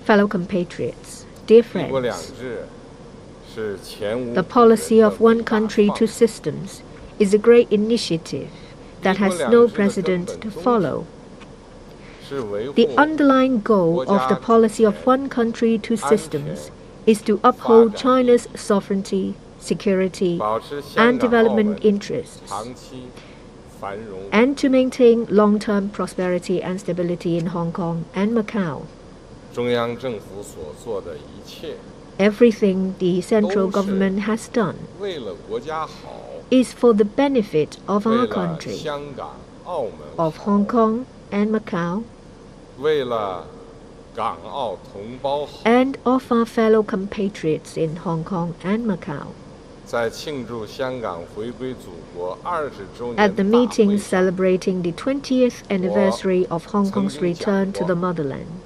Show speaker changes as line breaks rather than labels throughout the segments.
Fellow compatriots, dear friends, the policy of one country, two systems is a great initiative that has no precedent to follow. The underlying goal of the policy of one country, two systems is to uphold China's sovereignty, security, and development interests, and to maintain long-term prosperity and stability in Hong Kong and Macau. Everything the central government has done is for the benefit of our country, of Hong Kong and Macau, and of our fellow compatriots in Hong Kong and Macau. At the meeting celebrating the 20th anniversary of Hong Kong's return to the motherland,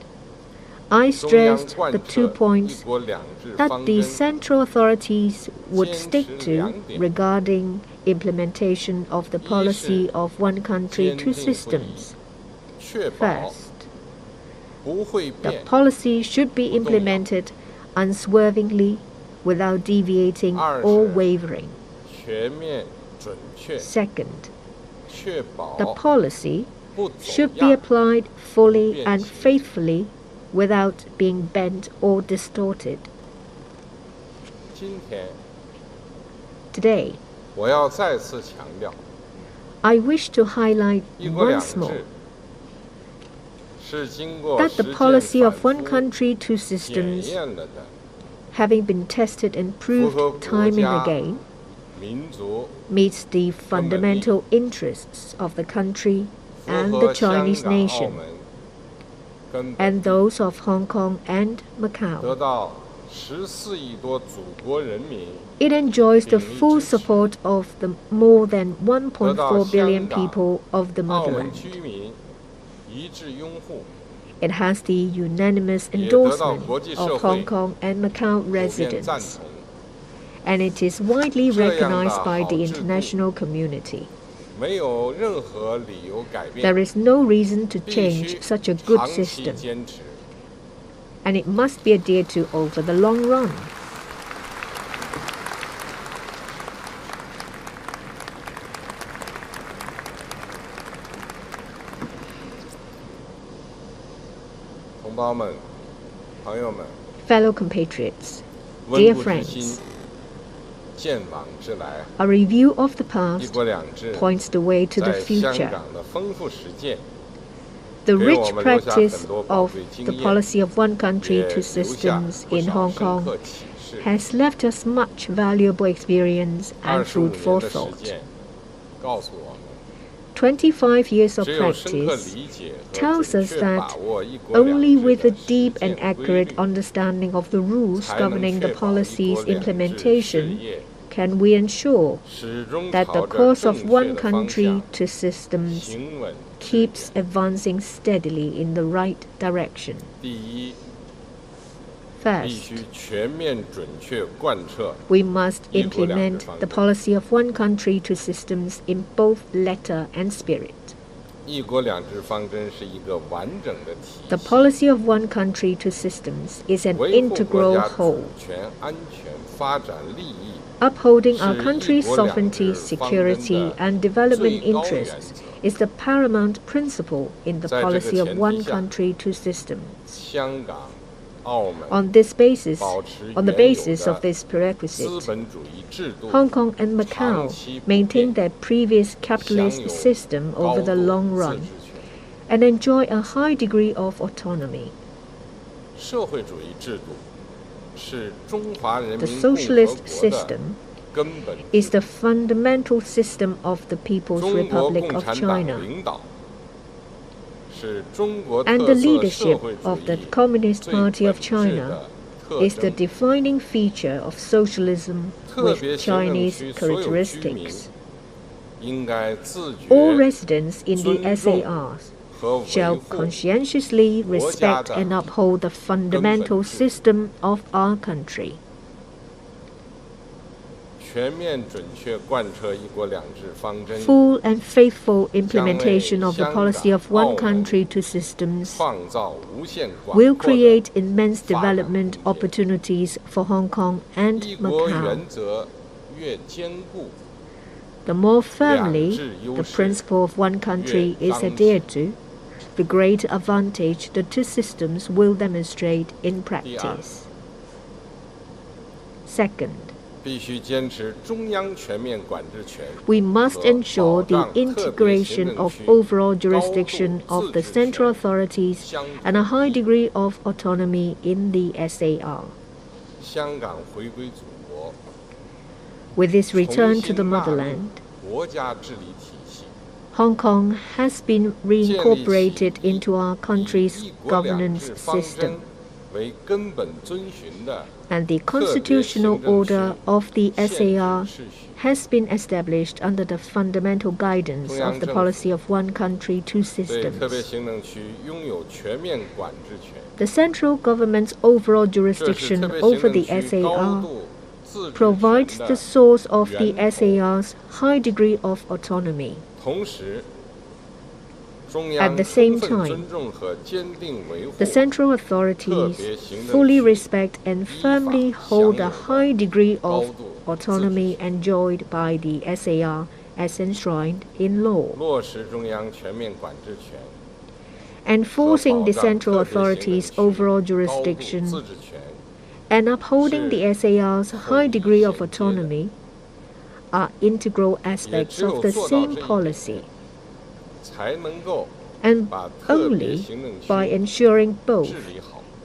I stressed the 2 points that the central authorities would stick to regarding implementation of the policy of one country, two systems. First, the policy should be implemented unswervingly without deviating or wavering. Second, the policy should be applied fully and faithfully without being bent or distorted. Today, I wish to highlight once more that the policy of one country, two systems, having been tested and proved time and again, meets the fundamental interests of the country and the Chinese nation, and those of Hong Kong and Macau. It enjoys the full support of the more than 1.4 billion people of the motherland. It has the unanimous endorsement of Hong Kong and Macau residents, and it is widely recognized by the international community. There is no reason to change such a good system, and it must be adhered to over the long run. Fellow compatriots, dear friends, a review of the past points the way to the future. The rich practice of the policy of one country, two systems in Hong Kong has left us much valuable experience and food for thought. 25 years of practice tells us that only with a deep and accurate understanding of the rules governing the policy's implementation can we ensure that the course of one country, two systems keeps advancing steadily in the right direction. First, we must implement the policy of one country, two systems in both letter and spirit. The policy of one country, two systems is an integral whole. Upholding our country's sovereignty, security, and development interests is the paramount principle in the policy of one country, two systems. On the basis of this prerequisite, Hong Kong and Macau maintain their previous capitalist system over the long run and enjoy a high degree of autonomy. The socialist system is the fundamental system of the People's Republic of China, and the leadership of the Communist Party of China is the defining feature of socialism with Chinese characteristics. All residents in the SARs shall conscientiously respect and uphold the fundamental system of our country. full and faithful implementation of the policy of one country, two systems will create immense development opportunities for Hong Kong and Macau. The more firmly the principle of one country is adhered to, the greater advantage the two systems will demonstrate in practice. Second, we must ensure the integration of overall jurisdiction of the central authorities and a high degree of autonomy in the SAR. With its return to the motherland, Hong Kong has been reincorporated into our country's governance system, and the constitutional order of the SAR has been established under the fundamental guidance of the policy of one country, two systems. The central government's overall jurisdiction over the SAR provides the source of the SAR's high degree of autonomy. At the same time, the central authorities fully respect and firmly hold a high degree of autonomy enjoyed by the SAR as enshrined in law. Enforcing the central authorities' overall jurisdiction and upholding the SAR's high degree of autonomy are integral aspects of the same policy. And only by ensuring both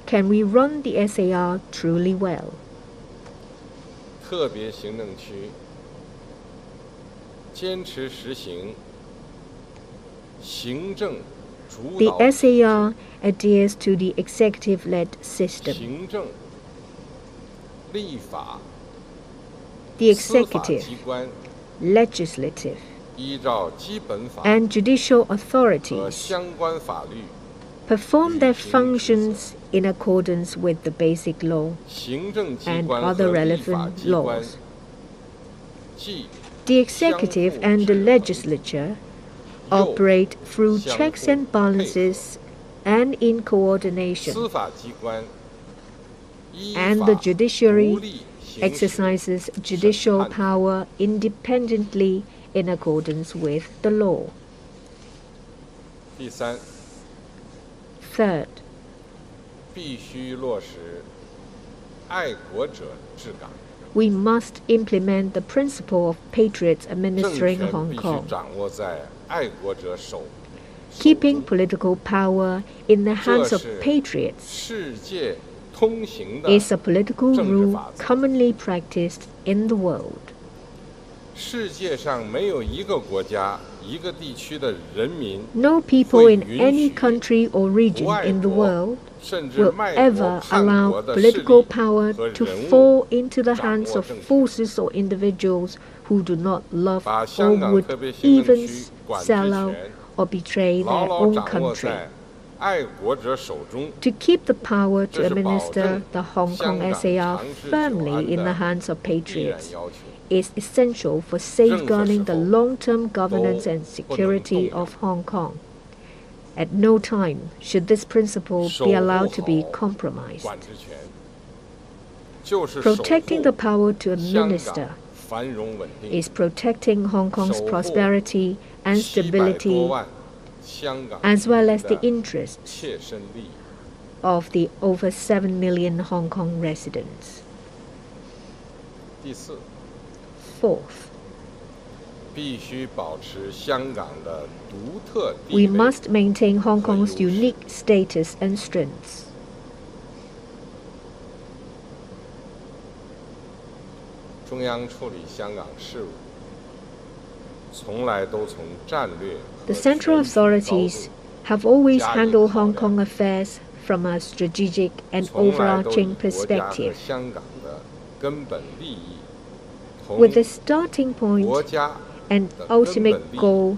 can we run the SAR truly well. The SAR adheres to the executive-led system. The executive, legislative, and judicial authorities perform their functions in accordance with the basic law and other relevant laws. The executive and the legislature operate through checks and balances and in coordination, and the judiciary exercises judicial power independently in accordance with the law. Third, we must implement the principle of patriots administering Hong Kong. Keeping political power in the hands of patriots is a political rule commonly practiced in the world. No people in any country or region in the world will ever allow political power to fall into the hands of forces or individuals who do not love or would even sell out or betray their own country. To keep the power to administer the Hong Kong SAR firmly in the hands of patriots is essential for safeguarding the long-term governance and security of Hong Kong. At no time should this principle be allowed to be compromised. Protecting the power to administer is protecting Hong Kong's prosperity and stability, as well as the interests of the over 7 million Hong Kong residents. Fourth, we must maintain Hong Kong's unique status and strengths. The central authorities have always handled Hong Kong affairs from a strategic and overarching perspective, with the starting point and ultimate goal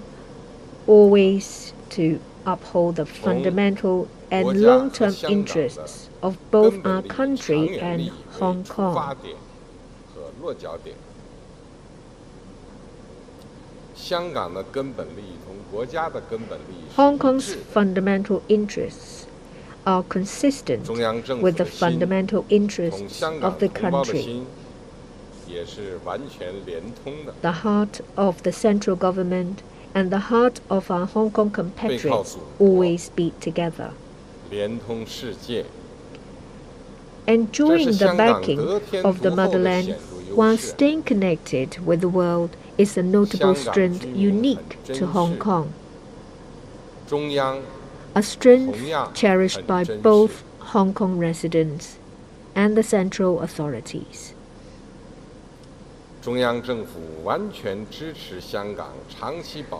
always to uphold the fundamental and long-term interests of both our country and Hong Kong. Hong Kong's fundamental interests are consistent with the fundamental interests of the country. The heart of the central government and the heart of our Hong Kong compatriots always beat together. Enjoying the backing of the motherland while staying connected with the world is a notable strength unique to Hong Kong, a strength cherished by both Hong Kong residents and the central authorities.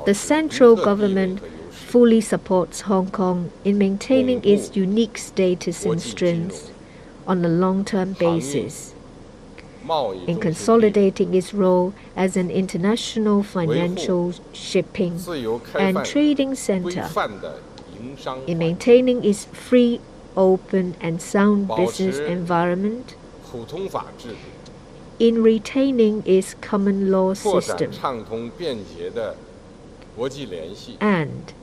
The central government fully supports Hong Kong in maintaining its unique status and strength on a long-term basis, in consolidating its role as an international financial, shipping, and trading center, in maintaining its free, open, and sound business environment, in retaining its common law system, and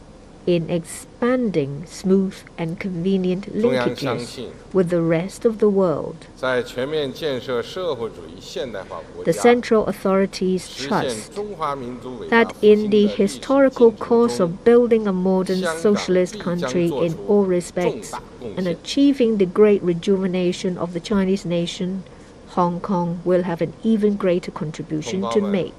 in expanding smooth and convenient linkages with the rest of the world. The central authorities trust that in the historical course of building a modern socialist country in all respects and achieving the great rejuvenation of the Chinese nation, Hong Kong will have an even greater contribution to make.